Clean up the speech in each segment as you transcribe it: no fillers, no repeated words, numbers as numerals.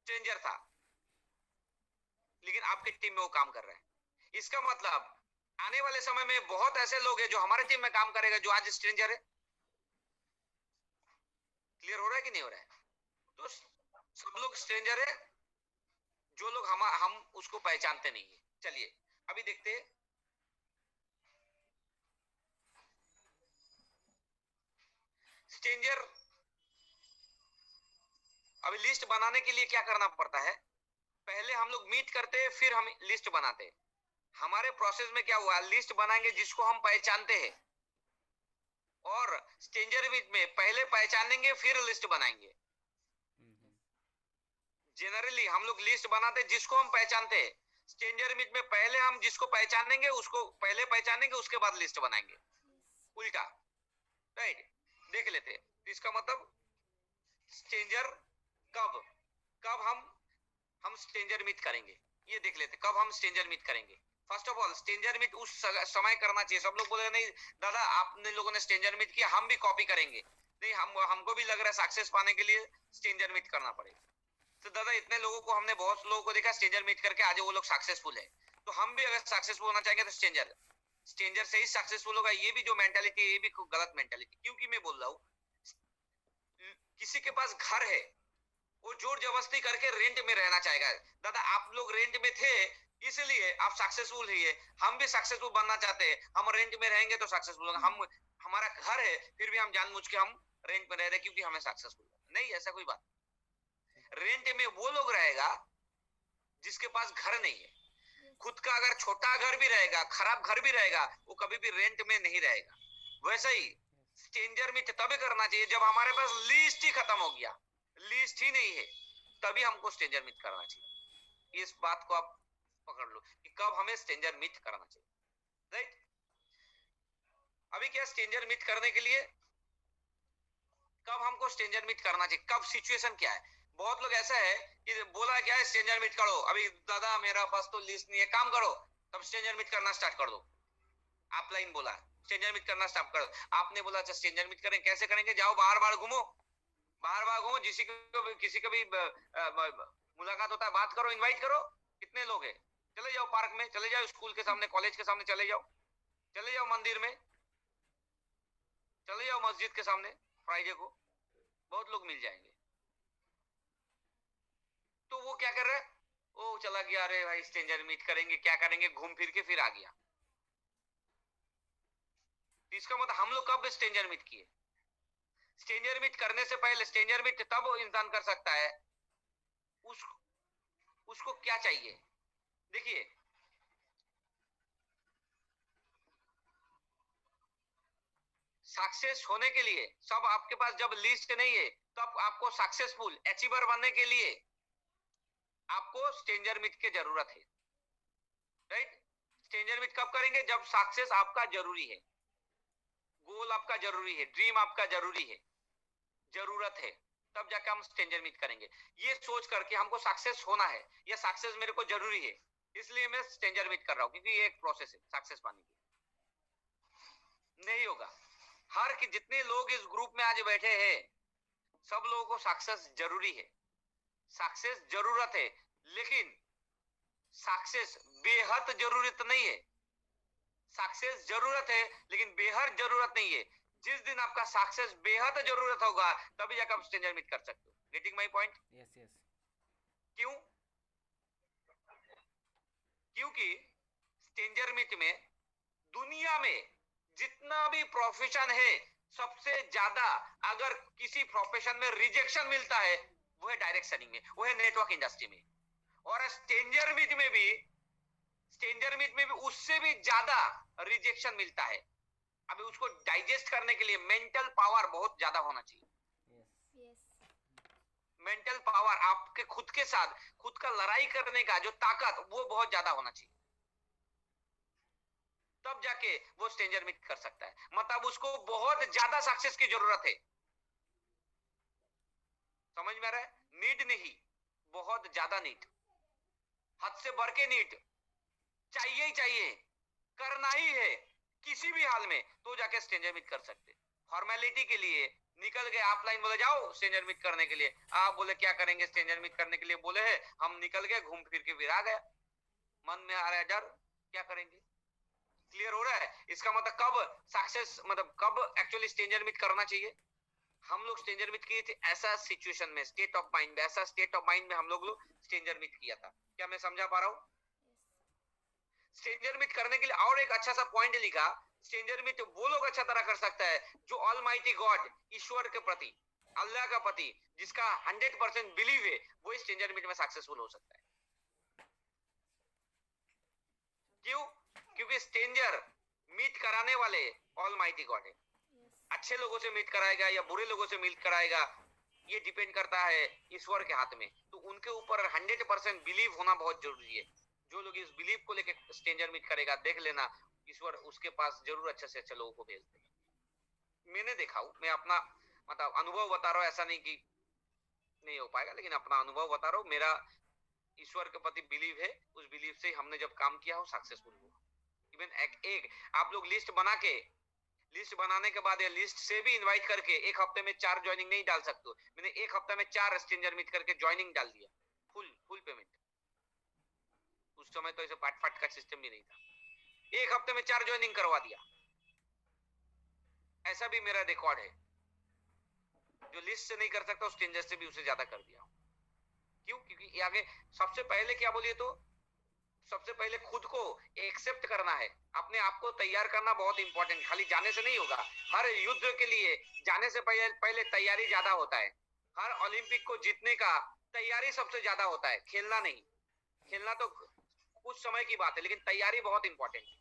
Stranger था, लेकिन आपके टीम में वो काम कर रहा है। इसका मतलब आने वाले समय में बहुत ऐसे लोग हैं जो हमारे टीम में काम करेगा जो आज स्ट्रेंजर है। क्लियर हो रहा है कि नहीं हो रहा है? तो सब लोग स्ट्रेंजर है, जो लोग हम उसको पहचानते नहीं है। चलिए अभी देखते हैं। स्ट्रेंजर अभी लिस्ट बनाने के लिए क्या करना पड़ता है? पहले हम लोग मीट करते हैं, फिर हम लिस्ट बनाते हैं। हमारे प्रोसेस में क्या हुआ, लिस्ट बनाएंगे जिसको हम पहचानते हैं, और स्ट्रेंजर में पहले पहचानेंगे फिर लिस्ट बनाएंगे। जनरली हम लोग लिस्ट बनाते हैं जिसको हम पहचानते हैं। स्ट्रेंजर मीट में पहले हम जिसको पहचानेंगे उसको पहले पहचानेंगे, उसके बाद लिस्ट बनाएंगे, उल्टा। राइट, देख लेते हैं। इसका मतलब स्ट्रेंजर कब कब हम स्ट्रेंजर मीट करेंगे, ये देख लेते कब हम स्ट्रेंजर मीट करेंगे। First of all stranger meet उस समय करना चाहिए। सब लोग बोले नहीं दादा आपने लोगों ने स्ट्रेंजर मीट किया, हम भी कॉपी करेंगे। नहीं, हमको भी लग रहा है सक्सेस पाने के लिए स्ट्रेंजर मीट करना पड़ेगा। तो दादा इतने लोगों को हमने बहुत लोगों को देखा स्ट्रेंजर मीट करके आज वो लोग सक्सेसफुल है, तो हम भी अगर सक्सेसफुल होना चाहेंगे तो स्ट्रेंजर से ही सक्सेसफुल होगा। ये भी जो मेंटालिटी है ये भी गलत मेंटालिटी। क्योंकि मैं बोल रहा हूँ किसी के पास घर है, वो जोर जबरदस्ती करके रेंट में रहना चाहेगा। दादा आप लोग रेंट में थे इसलिए आप सक्सेसफुल ही है, हम भी सक्सेसफुल बनना चाहते हैं। हम रेंट में रहेंगे तो सक्सेसफुल होंगे। हम हमारा घर है फिर भी हम जानबूझ के हम रेंट में रह रहे क्योंकि हमें सक्सेसफुल नहीं, ऐसा कोई बात। रेंट में वो लोग रहेगा जिसके पास घर नहीं है। खुद का अगर छोटा घर भी रहेगा, खराब घर भी रहेगा, वो कभी भी रेंट में नहीं रहेगा। वैसा ही स्ट्रेंजर में तभी करना चाहिए जब हमारे पास लिस्ट ही खत्म हो गया, लिस्ट ही नहीं है, तभी हमको स्ट्रेंजर मीट करना चाहिए। इस बात को आप पकड़ लो कि कब हमें स्ट्रेंजर मीट करना चाहिए। राइट, अभी क्या स्ट्रेंजर मीट करने के लिए कब हमको स्ट्रेंजर मीट करना चाहिए, कब सिचुएशन क्या है? बहुत लोग ऐसा है कि बोला क्या है स्ट्रेंजर मीट करो, अभी दादा मेरा पास तो लिस्ट नहीं है, काम करो, तब स्ट्रेंजर मीट करना स्टार्ट कर दो। आप लाइन बोला स्ट्रेंजर मीट करना स्टार्ट कर दो। आपने बोला अच्छा स्ट्रेंजर मीट करें, कैसे करेंगे? जाओ बाहर बाहर घूमो, बाहर बाहर घूमो, किसी का भी मुलाकात होता है बात करो, इनवाइट करो। कितने लोग हैं, चले जाओ पार्क में, चले जाओ स्कूल के सामने, कॉलेज के सामने चले जाओ, चले जाओ मंदिर में, चले जाओ मस्जिद के सामने, फ्राइडे को बहुत लोग मिल जाएंगे। तो वो क्या कर रहा है, वो चला गया, अरे भाई स्ट्रेंजर मीट करेंगे, क्या करेंगे, घूम फिर के फिर आ गया। इसका मतलब हम लोग कब स्ट्रेंजर मीट किए? स्ट्रेंजर मीट करने से पहले। स्ट्रेंजर मीट तब इंसान कर सकता है उस उसको क्या चाहिए। देखिए सक्सेस होने के लिए सब आपके पास जब लिस्ट नहीं है तो आपको सक्सेसफुल अचीवर बनने के लिए आपको स्ट्रेंजर मीट की जरूरत है। राइट, स्ट्रेंजर मीट कब करेंगे? जब सक्सेस आपका जरूरी है, गोल आपका जरूरी है, ड्रीम आपका जरूरी है, जरूरत है, तब जाके हम स्ट्रेंजर मीट करेंगे। ये सोच करके हमको सक्सेस होना है, ये सक्सेस मेरे को जरूरी है, इसलिए मैं स्ट्रेंजर मीट कर रहा हूँ, क्योंकि ये एक प्रोसेस है सक्सेस पाने की। नहीं होगा। हर कि जितने लोग इस ग्रुप में आज बैठे हैं सब लोगों को सक्सेस जरूरी है, सक्सेस जरूरत है, लेकिन सक्सेस बेहद जरूरत नहीं है। सक्सेस जरूरत है लेकिन बेहद जरूरत नहीं है। जिस दिन आपका सक्सेस बेहद जरूरत होगा तभी जाकर आप स्ट्रेंजर मीट कर सकते हो। Getting my point? Yes yes. क्यों? क्योंकि स्ट्रेंजर मीट में दुनिया में जितना भी प्रोफेशन है सबसे ज्यादा अगर किसी प्रोफेशन में रिजेक्शन मिलता है वो है डायरेक्ट सेलिंग में, वो है नेटवर्क इंडस्ट्री में। और स्ट्रेंजर मीट में भी उससे भी ज्यादा रिजेक्शन मिलता है। अभी उसको डाइजेस्ट करने के लिए मेंटल पावर बहुत ज्यादा होना चाहिए। यस। मेंटल पावर आपके खुद के साथ खुद का लड़ाई करने का जो ताकत वो बहुत ज्यादा होना चाहिए, तब जाके वो स्ट्रेंजर मीट कर सकता है। मतलब उसको बहुत ज्यादा सक्सेस की जरूरत है। समझ में आ रहा है? नीड नहीं, बहुत ज्यादा नीड, हद से बढ़ के नीड चाहिए ही चाहिए, करना ही है किसी भी हाल में, तो जाके स्ट्रेंजर मीट कर सकते। फॉर्मेलिटी के लिए निकल गए ऑफलाइन, बोले जाओ स्ट्रेंजर मीट करने के लिए। आप बोले क्या करेंगे स्ट्रेंजर मीट करने के लिए, बोले है हम निकल गए, घूम फिर के फिर आ गया। मन में आ रहा है डर, क्या करेंगे। क्लियर हो रहा है। इसका मतलब कब सक्सेस, मतलब कब एक्चुअली स्ट्रेंजर मीट करना चाहिए। हम लोग स्ट्रेंजर मीट किए थे ऐसा सिचुएशन में, स्टेट ऑफ माइंड में, ऐसा स्टेट ऑफ माइंड में हम लोग स्ट्रेंजर मीट किया था। क्या मैं समझा पा रहा हूँ। स्ट्रेंजर मीट करने के लिए और एक अच्छा सा पॉइंट लिखा, स्ट्रेंजर मीट वो लोग अच्छा तरह कर सकता है जो ऑलमाइटी गॉड, ईश्वर के प्रति, अल्लाह का प्रति जिसका 100% बिलीव है, वो स्ट्रेंजर मीट में सक्सेसफुल हो सकता है। क्यों? क्योंकि स्ट्रेंजर मीट कराने वाले ऑलमाइटी गॉड है। अच्छे लोगों से मीट कराएगा या बुरे लोगों से मीट कराएगा, ये डिपेंड करता है ईश्वर के हाथ में। तो उनके ऊपर 100% बिलीव होना बहुत जरूरी है। जो लोग इस बिलीव को लेकर स्ट्रेंजर मीट करेगा, देख लेना ईश्वर उसके पास जरूर अच्छे से अच्छे लोगों को भेज देगा। मैंने देखा हूं, मैं अपना मतलब अनुभव बता रहा हूँ, ऐसा नहीं कि नहीं हो पाएगा, लेकिन अपना अनुभव बता रहा हूँ। मेरा ईश्वर के प्रति बिलीव है, उस बिलीव से हमने जब काम किया हो सक्सेसफुल हुआ। इवन एक आप लोग लिस्ट बना के, लिस्ट बनाने के बाद या लिस्ट से भी इनवाइट करके एक हफ्ते में 4 ज्वाइनिंग नहीं डाल सकते। मैंने एक हफ्ते में 4 स्ट्रेंजर मीट करके ज्वाइनिंग डाल दिया, फुल पेमेंट। उस समय तो ऐसे पाट पाट का सिस्टम भी नहीं था। एक हफ्ते में 4 ज्वाइनिंग करवा दिया, ऐसा भी मेरा रिकॉर्ड है। जो लिस्ट से नहीं कर सकता, स्ट्रेंजर से भी उसे ज्यादा कर दिया। क्यों? क्योंकि आगे सबसे पहले क्या बोलिए तो, सबसे पहले खुद को एक्सेप्ट करना है, अपने आप को तैयार करना बहुत इंपॉर्टेंट। खाली जाने से नहीं होगा। हर युद्ध के लिए जाने से पहले तैयारी ज्यादा होता है। हर ओलंपिक को जीतने का तैयारी सबसे ज्यादा होता है, खेलना नहीं। खेलना तो कुछ समय की बात है, लेकिन तैयारी बहुत इंपॉर्टेंट है।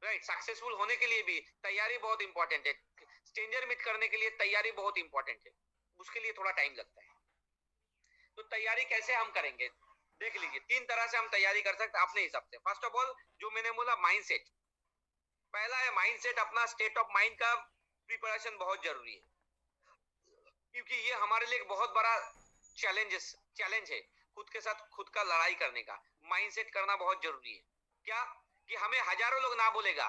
राइट, सक्सेसफुल होने के लिए भी तैयारी बहुत इंपॉर्टेंट है। स्ट्रेंजर मीट करने के लिए तैयारी बहुत इंपॉर्टेंट है, उसके लिए थोड़ा टाइम लगता है। तो तैयारी कैसे हम करेंगे, देख लीजिए। 3 तरह से हम तैयारी कर सकते हैं अपने हिसाब से। फर्स्ट ऑफ ऑल, जो मैंने बोला माइंडसेट, पहला है माइंडसेट। अपना स्टेट ऑफ माइंड का प्रिपरेशन बहुत जरूरी है, क्योंकि ये हमारे लिए एक बहुत बड़ा चैलेंज है। खुद के साथ खुद का लड़ाई करने का माइंडसेट करना बहुत जरूरी है। क्या कि हमें हजारों लोग ना बोलेगा,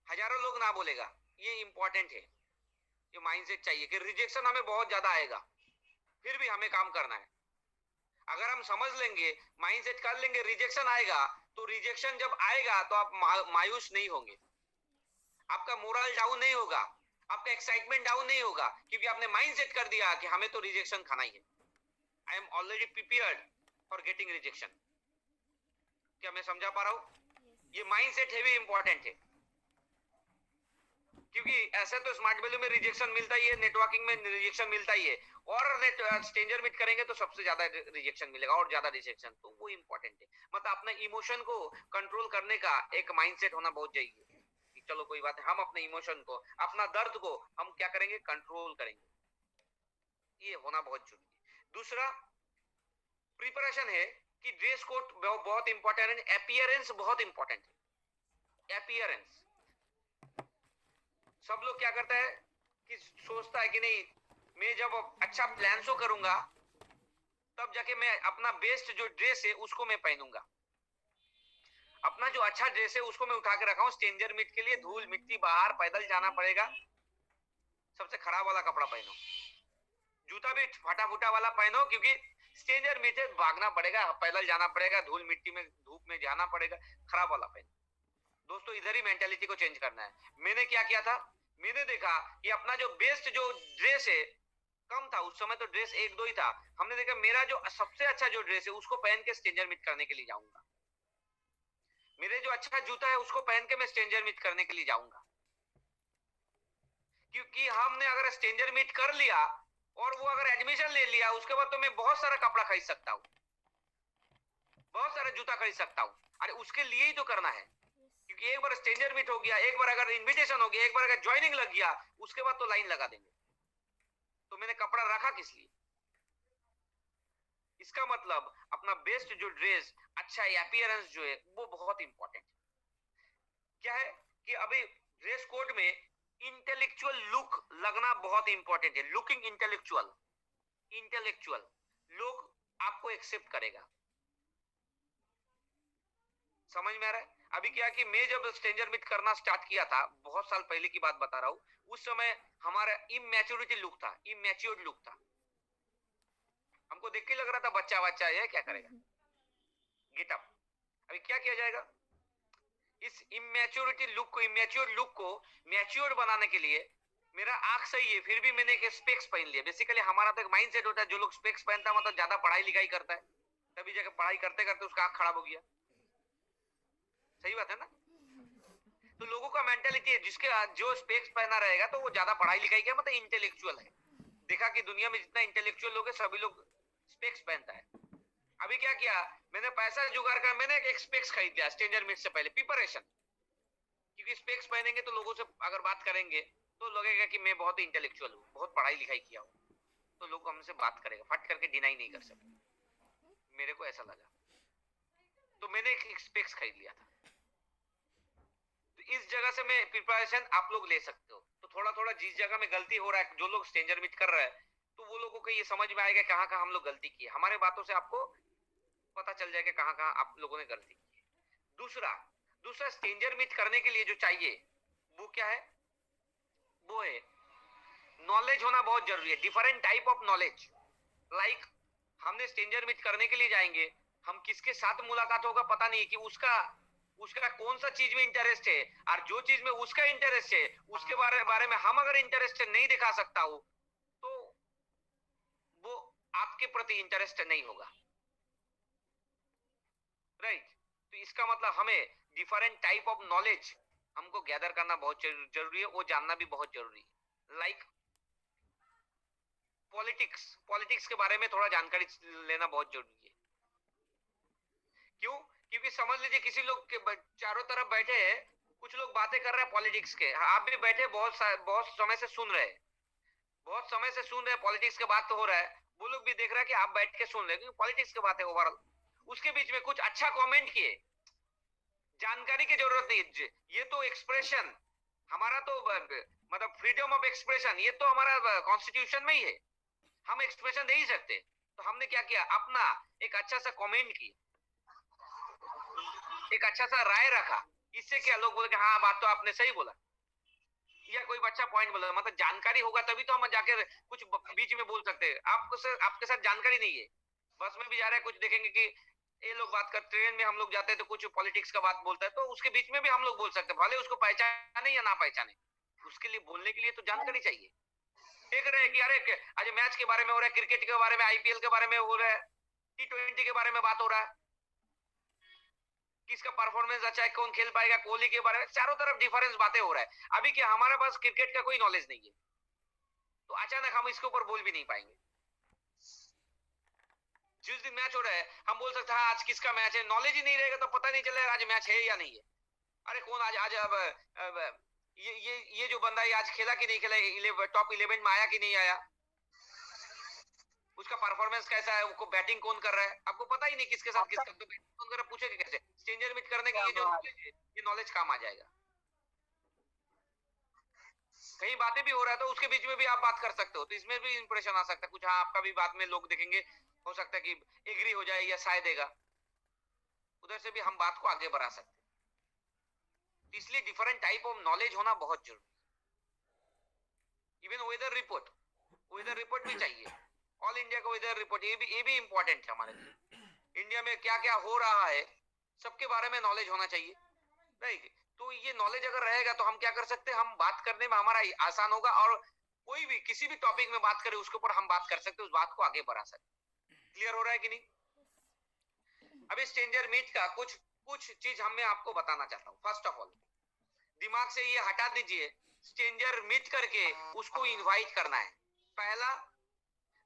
हजारों लोग ना बोलेगा, ये इंपॉर्टेंट है। ये माइंडसेट चाहिए कि रिजेक्शन हमें बहुत ज्यादा आएगा, फिर भी हमें काम करना है। अगर हम समझ लेंगे, माइंडसेट कर लेंगे, रिजेक्शन आएगा, तो रिजेक्शन जब आएगा तो आप मायूस नहीं होंगे, आपका मोरल डाउन नहीं होगा, आपका एक्साइटमेंट डाउन नहीं होगा, क्योंकि आपने माइंडसेट कर दिया कि हमें तो रिजेक्शन खाना ही है। I am already prepared for getting rejection. क्या मैं समझा पा रहा हूं। ये माइंडसेट है भी इंपॉर्टेंट है, क्योंकि ऐसे तो स्मार्ट वैल्यू में रिजेक्शन मिलता ही है, नेटवर्किंग में रिजेक्शन मिलता ही है, और स्ट्रेंजर मीट करेंगे तो सबसे ज्यादा रिजेक्शन मिलेगा, और ज्यादा रिजेक्शन। तो वो इंपॉर्टेंट है। मतलब अपने इमोशन को कंट्रोल करने का एक माइंडसेट होना बहुत चाहिए कि चलो कोई बात है, हम अपने इमोशन को, अपना दर्द को हम क्या करेंगे, कंट्रोल करेंगे। ये होना बहुत जरूरी है। दूसरा प्रिपरेशन है कि ड्रेस कोड बहुत इंपॉर्टेंट है, अपीयरेंस बहुत इंपॉर्टेंट है। अपीयरेंस, सब लोग क्या करता है कि सोचता है कि नहीं, मैं जब अच्छा प्लान शो करूंगा तब जाके मैं अपना बेस्ट जो ड्रेस है उसको मैं पहनूंगा। अपना जो अच्छा ड्रेस है उसको मैं उठा के रखा हूं स्ट्रेंजर मीट के लिए। धूल मिट्टी, बाहर पैदल जाना पड़ेगा, सबसे खराब वाला कपड़ा पहनो, जूता भी फटा फूटा वाला पहनो, क्योंकि स्ट्रेंजर मीट है, भागना पड़ेगा, पैदल जाना पड़ेगा, धूल मिट्टी में धूप में जाना पड़ेगा, खराब वाला पहनो। दोस्तों, इधर ही मेंटालिटी को चेंज करना है। मैंने क्या किया था, मैंने देखा कि अपना जो बेस्ट जो ड्रेस है, कम था उस समय तो ड्रेस 1-2 ही था, हमने देखा मेरा जो सबसे अच्छा जो ड्रेस है उसको पहन के स्ट्रेंजर मीट करने के लिए जाऊंगा। मेरे जो अच्छा जूता है उसको पहन के मैं स्ट्रेंजर मीट करने के लिए जाऊंगा। क्योंकि हमने अगर स्ट्रेंजर मीट कर लिया और वो अगर एडमिशन ले लिया, उसके बाद तो मैं बहुत सारा कपड़ा खरीद सकता हूँ, बहुत सारा जूता खरीद सकता हूँ। अरे उसके लिए ही तो करना है, क्योंकि एक बार स्ट्रेंजर मीट हो गया, एक बार अगर इनविटेशन हो गया, एक बार अगर ज्वाइनिंग लग गया, उसके बाद तो लाइन लगा देंगे। तो मैंने कपड़ा रखा किस लिए। इसका मतलब अपना बेस्ट जो ड्रेस, अच्छा अपीयरेंस जो है वो बहुत इंपॉर्टेंट है। क्या है कि अभी ड्रेस कोड में इंटेलेक्चुअल लुक लगना बहुत इंपॉर्टेंट है। लुकिंग इंटेलेक्चुअल, इंटेलेक्चुअल लोग आपको एक्सेप्ट करेगा। समझ में आ रहा है। अभी क्या कि मैं जब स्ट्रेंजर मीट करना स्टार्ट किया था, बहुत साल पहले की बात बता रहा हूँ, उस समय हमारा इमेच्योरिटी लुक था, इमेच्योर्ड लुक था। हमको देख के लग रहा था बच्चा बच्चा है, क्या करेगा गेटअप। अभी क्या किया जाएगा, इस इमेच्योर लुक को मैच्योर बनाने के लिए मेरा आंख सही है फिर भी मैंने एक स्पेक्स पहन लिया। बेसिकली हमारा तो एक माइंडसेट होता है, जो लोग स्पेक्स पहनता है मतलब ज्यादा पढ़ाई लिखाई करता है, तभी जगह पढ़ाई करते करते उसका आंख खराब हो गया। सही बात है ना? तो लोगों का मेंटेलिटी है, जिसके जो स्पेक्स पहना रहेगा तो वो ज्यादा पढ़ाई लिखाई का मतलब इंटेलेक्चुअल है। देखा कि दुनिया में जितना इंटेलेक्चुअल लोग है सभी लोग स्पेक्स पहनता है। अभी क्या किया, मैंने पैसा जुगाड़ कर मैंने एक स्पेक्स खरीद लिया स्ट्रेंजर मीट से पहले, प्रिपरेशन। क्योंकि स्पेक्स पहनेंगे तो लोगों से अगर बात करेंगे तो लगेगा कि मैं बहुत इंटेलेक्चुअल हूँ, बहुत पढ़ाई लिखाई किया हूँ, तो लोग हमसे बात करेगा, फट करके डिनाई नहीं कर सकते। मेरे को ऐसा लगा तो मैंने एक स्पेक्स खरीद लिया था। तो इस जगह से मैं प्रिपरेशन आप लोग ले सकते हो। तो थोड़ा थोड़ा जिस जगह में गलती हो रहा है, जो लोग स्ट्रेंजर मीट कर रहा है, तो वो लोगों को ये समझ में आएगा कहाँ कहाँ हम लोग गलती की है। हमारे बातों से आपको पता चल जाएगा कहाँ कहाँ आप लोगों ने गलती की है। दूसरा दूसरा स्ट्रेंजर मीट करने के लिए जो चाहिए वो क्या है, वो है नॉलेज होना बहुत जरूरी है, different type of knowledge. Like हमने स्ट्रेंजर मीट करने के लिए जाएंगे, हम किसके साथ मुलाकात होगा पता नहीं कि उसका उसका कौन सा चीज में इंटरेस्ट है, और जो चीज में उसका इंटरेस्ट है उसके बारे में हम अगर इंटरेस्ट नहीं दिखा सकता हो तो वो आपके प्रति इंटरेस्ट नहीं होगा। राइट? तो इसका मतलब हमें डिफरेंट टाइप ऑफ नॉलेज हमको गैदर करना बहुत जरूरी है, वो जानना भी बहुत जरूरी है। लाइक पॉलिटिक्स पॉलिटिक्स के बारे में थोड़ा जानकारी लेना बहुत जरूरी है। क्यों? क्योंकि समझ लीजिए किसी लोग के चारों तरफ बैठे हैं, कुछ लोग बातें कर रहे हैं पॉलिटिक्स के, आप भी बैठे बहुत समय से सुन रहे हैं, बहुत समय से सुन रहे हैं पॉलिटिक्स के बात तो हो रहा है, वो लोग भी देख रहा है कि आप बैठ के सुन रहे हैं पॉलिटिक्स की बातें ओवरऑल। उसके बीच में कुछ अच्छा कमेंट किए, जानकारी की जरूरत नहीं, ये तो एक्सप्रेशन हमारा तो मतलब फ्रीडम ऑफ एक्सप्रेशन, ये तो हमारा कॉन्स्टिट्यूशन में ही है, हम एक्सप्रेशन दे ही सकते। तो हमने क्या किया, अपना एक अच्छा सा कमेंट की, एक अच्छा सा राय रखा। इससे क्या लोग बोले कि हाँ बात तो आपने सही बोला, या कोई अच्छा पॉइंट बोला, मतलब जानकारी होगा तभी तो हम जाके कुछ बीच में बोल सकते हैं। आपके साथ जानकारी नहीं है, बस में भी जा रहे हैं, कुछ देखेंगे कि ये लोग बात कर, ट्रेन में हम लोग जाते हैं तो कुछ पॉलिटिक्स का बात बोलता है, तो उसके बीच में भी हम लोग बोल सकते हैं, भले उसको पहचाने या ना पहचाने, उसके लिए बोलने के लिए तो जानकारी चाहिए। देख रहे हैं कि अरे आज मैच के बारे में हो रहा है, क्रिकेट के बारे में, आईपीएल के बारे में हो रहा है, T20 के बारे में बात हो रहा है, किसका परफॉर्मेंस अच्छा है, कौन खेल पाएगा, कोहली के बारे में, चारों तरफ डिफरेंस बातें हो रहा है। अभी क्या हमारे पास क्रिकेट का कोई नॉलेज नहीं है, तो अचानक हम इसके ऊपर बोल भी नहीं पाएंगे। जिस दिन मैच हो रहा है हम बोल सकते हैं हाँ आज किसका मैच है, नॉलेज ही नहीं रहेगा तो पता नहीं चलेगा आज मैच है या नहीं है। अरे कौन आज आज अब ये जो बंदा है आज खेला कि नहीं खेला, टॉप 11 में आया कि नहीं आया, उसका परफॉर्मेंस कैसा है, उसको बैटिंग कौन कर रहा है, आपको पता ही नहीं किसके साथ किसका, तो बैटिंग कौन कर रहा है पूछेगा कैसे? स्ट्रेंजर मीट करने की ये जो नॉलेज है, ये नॉलेज काम आ जाएगा। कहीं बातें भी हो रहा है तो उसके बीच में भी आप बात कर सकते हो, तो इसमें भी इंप्रेशन आ सकता है कुछ, हाँ आपका भी बाद में लोग देखेंगे, हो सकता है कि एग्री हो जाए या शायद देगा, उधर से भी हम बात को आगे बढ़ा सकते हैं। इसलिए डिफरेंट टाइप ऑफ नॉलेज होना बहुत जरूरी। इवन वेदर रिपोर्ट भी चाहिए, ऑल इंडिया का वेदर रिपोर्ट, ये भी इंपॉर्टेंट है हमारे लिए। इंडिया में क्या क्या हो रहा है सबके बारे में नॉलेज होना चाहिए। राइट? तो ये नॉलेज अगर रहेगा तो हम क्या कर सकते हैं, हम बात करने में हमारा आसान होगा, और कोई भी किसी भी टॉपिक में बात करे उसके ऊपर हम बात कर सकते हैं, उस बात को आगे बढ़ा सकते। क्लियर हो रहा है कि नहीं? अभी स्ट्रेंजर मीट का कुछ कुछ चीज मैं आपको बताना चाहता हूँ। फर्स्ट ऑफ ऑल दिमाग से ये हटा दीजिए, स्ट्रेंजर मीट करके उसको इनवाइट करना है। पहला,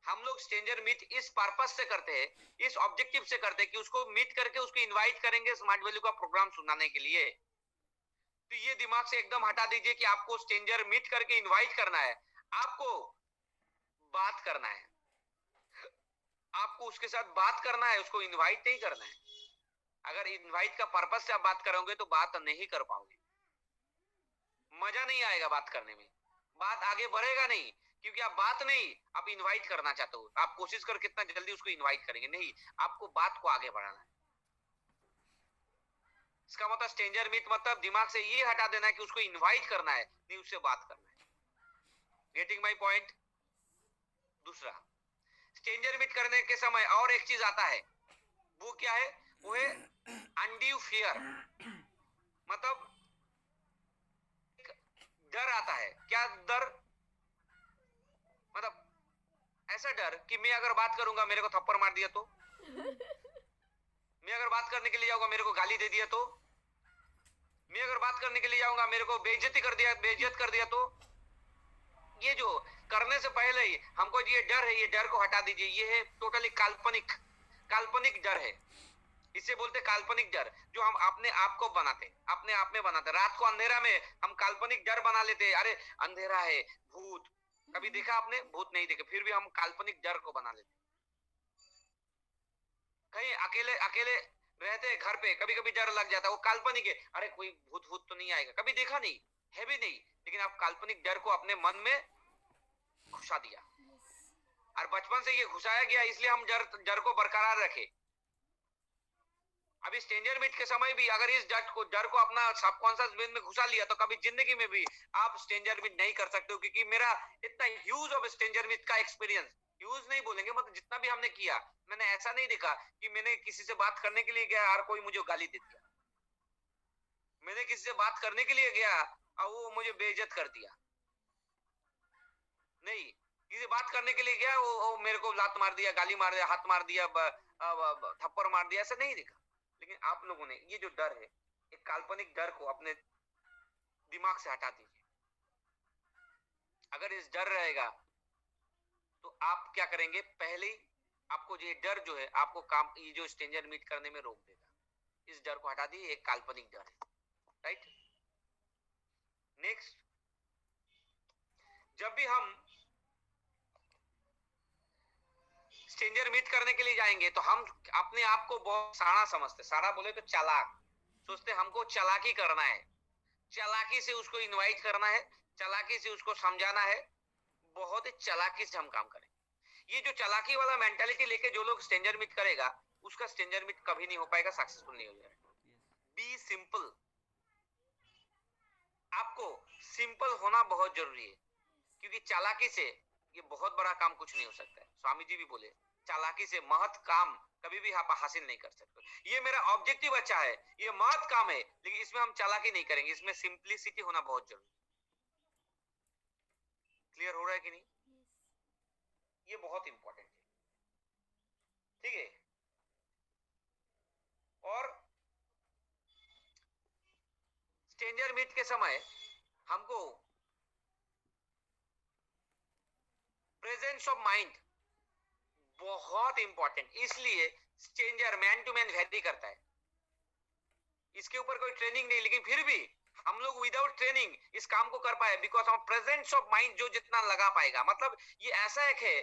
हम लोग स्ट्रेंजर मीट इस पर्पस से करते हैं, इस ऑब्जेक्टिव से करते हैं कि उसको मीट करके उसको इनवाइट करेंगे स्मार्ट वैल्यू का प्रोग्राम सुनाने के लिए। तो ये दिमाग से एकदम हटा दीजिए कि आपको स्ट्रेंजर मीट करके इनवाइट करना है, आपको बात करना है, आपको उसके साथ बात करना है, उसको इनवाइट नहीं करना है। अगर इनवाइट का पर्पस से आप बात करोगे तो बात नहीं कर पाओगे, मजा नहीं आएगा बात करने में, बात आगे बढ़ेगा नहीं, क्योंकि आप बात नहीं, आप इनवाइट करना चाहते हो, आप कोशिश कर कितना जल्दी उसको इनवाइट करेंगे, नहीं, आपको बात को आगे बढ़ाना है। इसका मतलब स्ट्रेंजर मीट मतलब दिमाग से ये हटा देना है कि उसको इनवाइट करना है, नहीं उससे बात करना है। Getting my point? दूसरा, स्ट्रेंजर मीट करने के समय और एक चीज आता है, वो क्या है? वो है अनड्यू फियर, मतलब डर आता है। क्या डर? मतलब ऐसा डर कि मैं अगर बात करूंगा मेरे को थप्पड़ मार दिया तो, मैं अगर बात करने के लिए जाऊंगा मेरे को गाली दे दिया तो, मैं अगर बात करने के लिए जाऊंगा मेरे को बेइज्जत कर दिया तो। ये जो करने से पहले ही हमको ये डर है, ये डर को हटा दीजिए। ये है टोटली काल्पनिक डर है। इसे बोलते काल्पनिक डर, जो हम अपने आप को बनाते, अपने आप में बनाते। रात को अंधेरा में हम काल्पनिक डर बना लेते, अरे अंधेरा है, भूत। कभी देखा आपने? भूत नहीं देखे, फिर भी हम काल्पनिक डर को बना लेते। कहीं अकेले अकेले रहते घर पे, कभी कभी डर लग जाता है, वो काल्पनिक है, अरे कोई भूत भूत तो नहीं आएगा, कभी देखा नहीं है भी नहीं, लेकिन आप काल्पनिक डर को अपने मन में घुसा दिया। और बचपन से ये घुसाया गया, इसलिए हम डर को बरकरार रखे। अभी स्ट्रेंजर मीट के समय भी अगर इस डर को अपना सबकॉन्शियस ब्रेन में घुसा लिया तो कभी जिंदगी में भी आप स्ट्रेंजर मीट नहीं कर सकते हो। क्योंकि मेरा इतना ह्यूज ऑफ स्ट्रेंजर मीट का एक्सपीरियंस, ह्यूज नहीं बोलेंगे, मतलब जितना भी हमने किया, मैंने ऐसा नहीं देखा कि मैंने किसी से बात करने के लिए गया और कोई मुझे गाली दे दिया। मैंने किसी से बात करने के लिए गया और वो मुझे बेइज्जत कर दिया। नहीं, किसी बात करने के लिए गया, वो मेरे को लात मार दिया, गाली मार दिया, हाथ मार दिया, थप्पड़ मार दिया, ऐसा नहीं देखा। लेकिन आप लोगों ने ये जो डर है, एक काल्पनिक डर को अपने दिमाग से हटा दीजिए। अगर इस डर रहेगा तो आप क्या करेंगे? पहले ही आपको ये डर जो है आपको काम, ये जो स्ट्रेंजर मीट करने में रोक देगा। इस डर को हटा दिए, एक काल्पनिक डर है, राइट? नेक्स्ट, जब भी हम स्ट्रेंजर मीट करने के लिए जाएंगे तो हम अपने आप को बहुत साड़ा समझते, साड़ा बोले तो चालाक, सोचते हमको चालाकी करना है, चालाकी से उसको इनवाइट करना है, चालाकी से उसको समझाना है, बहुत ही चालाकी से हम काम करें। ये जो चालाकी वाला मेंटालिटी लेके जो लोग स्ट्रेंजर मीट करेगा, उसका स्ट्रेंजर मीट कभी नहीं हो पाएगा, सक्सेसफुल नहीं हो जाएगा। B simple. आपको सिंपल होना बहुत जरूरी है, क्योंकि चालाकी से ये बहुत बड़ा काम कुछ नहीं हो सकता है। स्वामी जी भी बोले चालाकी से महत काम कभी भी आप हासिल नहीं कर सकते। ये मेरा ऑब्जेक्टिव अच्छा है, ये महत काम है, लेकिन इसमें हम चालाकी नहीं करेंगे, इसमें सिंप्लिसिटी होना बहुत जरूरी। क्लियर हो रहा है कि नहीं? ये बहुत इंपॉर्टेंट है, ठीक है? और स्ट्रेंजर मीट के समय हमको प्रेजेंस ऑफ माइंड बहुत इंपॉर्टेंट, इसलिए stranger man to man vary करता है। इसके ऊपर कोई ट्रेनिंग नहीं, लेकिन फिर भी हम लोग विदाउट ट्रेनिंग इस काम को कर पाए, बिकॉज हम प्रेजेंस ऑफ माइंड जो जितना लगा पाएगा। मतलब ये ऐसा एक है,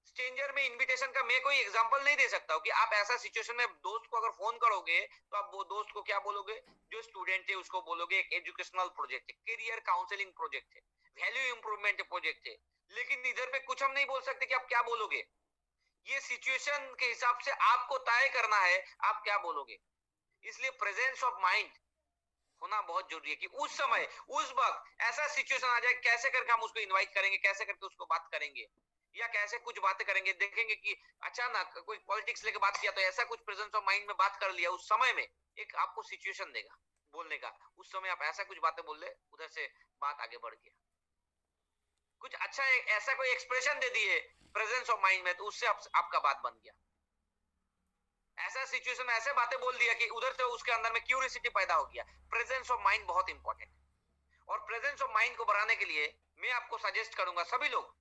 स्ट्रेंजर में इनविटेशन का मैं कोई एग्जांपल नहीं दे सकता हूँ कि आप ऐसा सिचुएशन में दोस्त को अगर फोन करोगे तो आप वो दोस्त को क्या बोलोगे? जो स्टूडेंट है उसको बोलोगे एक एजुकेशनल प्रोजेक्ट है, करियर काउंसलिंग प्रोजेक्ट है, वैल्यू इंप्रूवमेंट प्रोजेक्ट है, लेकिन इधर पे कुछ हम नहीं बोल सकते कि आप क्या बोलोगे। ये सिचुएशन के हिसाब से आपको तय करना है आप क्या बोलोगे। इसलिए प्रेजेंस ऑफ माइंड होना बहुत जरूरी है कि उस समय उस वक्त ऐसा सिचुएशन आ जाए, कैसे करके हम उसको इनवाइट करेंगे, कैसे करके उसको बात करेंगे, या कैसे कुछ बातें करेंगे। देखेंगे कि अचानक कोई पॉलिटिक्स लेके बात किया तो ऐसा कुछ प्रेजेंस ऑफ माइंड में बात कर लिया, उस समय में एक आपको सिचुएशन देगा बोलने का, उस समय आप ऐसा कुछ बातें बोल ले, उधर से बात आगे बढ़ गया। कुछ अच्छा ऐसा कोई एक्सप्रेशन दे दिए प्रेजेंस ऑफ माइंड में, तो उससे आपका बात बन गया। ऐसा सिचुएशन में ऐसे बातें बोल दिया कि उधर से उसके अंदर में क्यूरियोसिटी पैदा हो गया। प्रेजेंस ऑफ माइंड बहुत इंपॉर्टेंट है, और प्रेजेंस ऑफ माइंड को बढ़ाने के लिए मैं आपको सजेस्ट करूंगा सभी लोग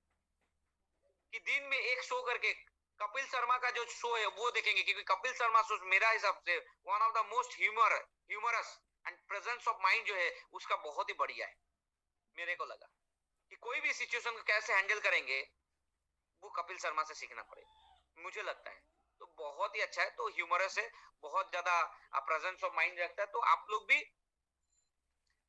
कि दिन में एक शो करके, कपिल शर्मा का जो शो है वो देखेंगे, क्योंकि कपिल शर्मा शो मेरा हिसाब से one of the most humorous and presence of mind जो है उसका बहुत ही बढ़िया है। मेरे को लगा कि कोई भी सिचुएशन को कैसे हैंडल करेंगे वो कपिल शर्मा से सीखना पड़ेगा, मुझे लगता है। तो बहुत ही अच्छा है, तो ह्यूमरस है, बहुत ज्यादा प्रेजेंस ऑफ माइंड रखता है। तो आप लोग भी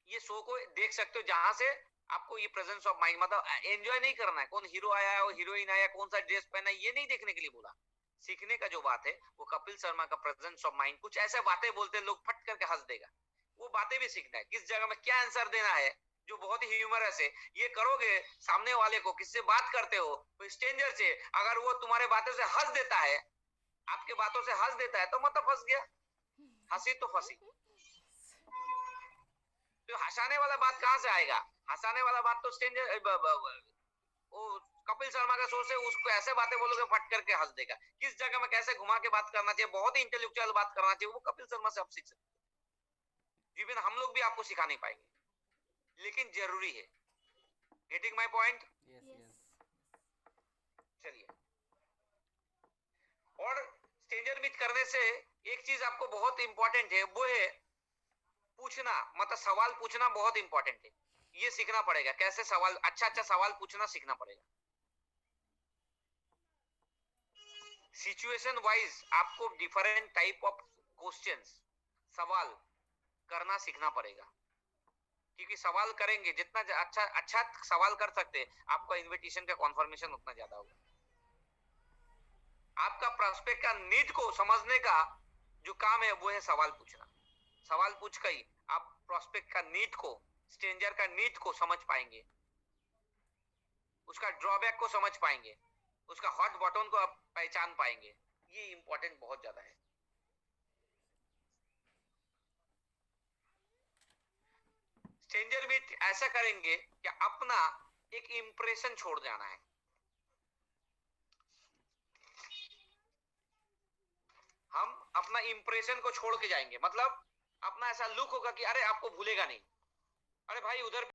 ये शो को देख सकते हो, जहां से आपको ये प्रेजेंस ऑफ माइंड, मतलब एंजॉय नहीं करना है कौन हीरो आया है और हीरोइन आया, कौन सा ड्रेस पहना है, ये नहीं देखने के लिए बोला। सीखने का जो बात है वो कपिल शर्मा का प्रेजेंस ऑफ माइंड, कुछ ऐसे बातें बोलते हैं लोग फट करके हंस देगा, वो बातें भी सीखना है, किस जगह में क्या आंसर देना है जो बहुत ही ह्यूमरस है। ये करोगे सामने वाले को, किससे बात करते हो कोई स्ट्रेंजर से, अगर वो तुम्हारे बातों से हंस देता है, आपके बातों से हंस देता है तो मतलब फंस गया, हंसी तो फंसी। तो हंसाने वाला बात कहां से आएगा, हंसाने वाला बात तो स्ट्रेंजर वो कपिल शर्मा का शो से उसको ऐसे बातें बोलोगे फट करके हंस देगा, किस जगह में कैसे घुमा के बात करना चाहिए, बहुत ही इंटेलेक्चुअल बात करना चाहिए, वो कपिल शर्मा से आप सीख सकते। इवन हम लोग भी आपको सिखा नहीं पाएंगे, लेकिन जरूरी है। Getting my point? चलिए, और स्ट्रेंजर मीट करने से एक चीज आपको बहुत इंपॉर्टेंट है, वो है पूछना, मतलब सवाल पूछना बहुत इंपॉर्टेंट है। ये सीखना पड़ेगा, कैसे सवाल, अच्छा सवाल पूछना सीखना पड़ेगा। सिचुएशन वाइज आपको डिफरेंट टाइप ऑफ क्वेश्चंस, सवाल करना सीखना पड़ेगा, क्योंकि सवाल करेंगे जितना अच्छा सवाल कर सकते हैं, आपका इनविटेशन का कॉन्फर्मेशन उतना ज्यादा होगा। आपका प्रोस्पेक्ट का नीड को समझने का जो काम है वो है सवाल पूछना। सवाल पूछ कर ही आप प्रोस्पेक्ट का नीड को, स्ट्रेंजर का नीड को समझ पाएंगे, उसका ड्रॉबैक को समझ पाएंगे, उसका हॉट बटन को आप पहचान पाएंगे। ये इंपॉर्टेंट बहुत ज्यादा है। स्ट्रेंजर मीट ऐसा करेंगे कि अपना एक इंप्रेशन छोड़ जाना है। हम अपना इंप्रेशन को छोड़ के जाएंगे, मतलब अपना ऐसा लुक होगा कि अरे आपको भूलेगा नहीं, अरे भाई उधर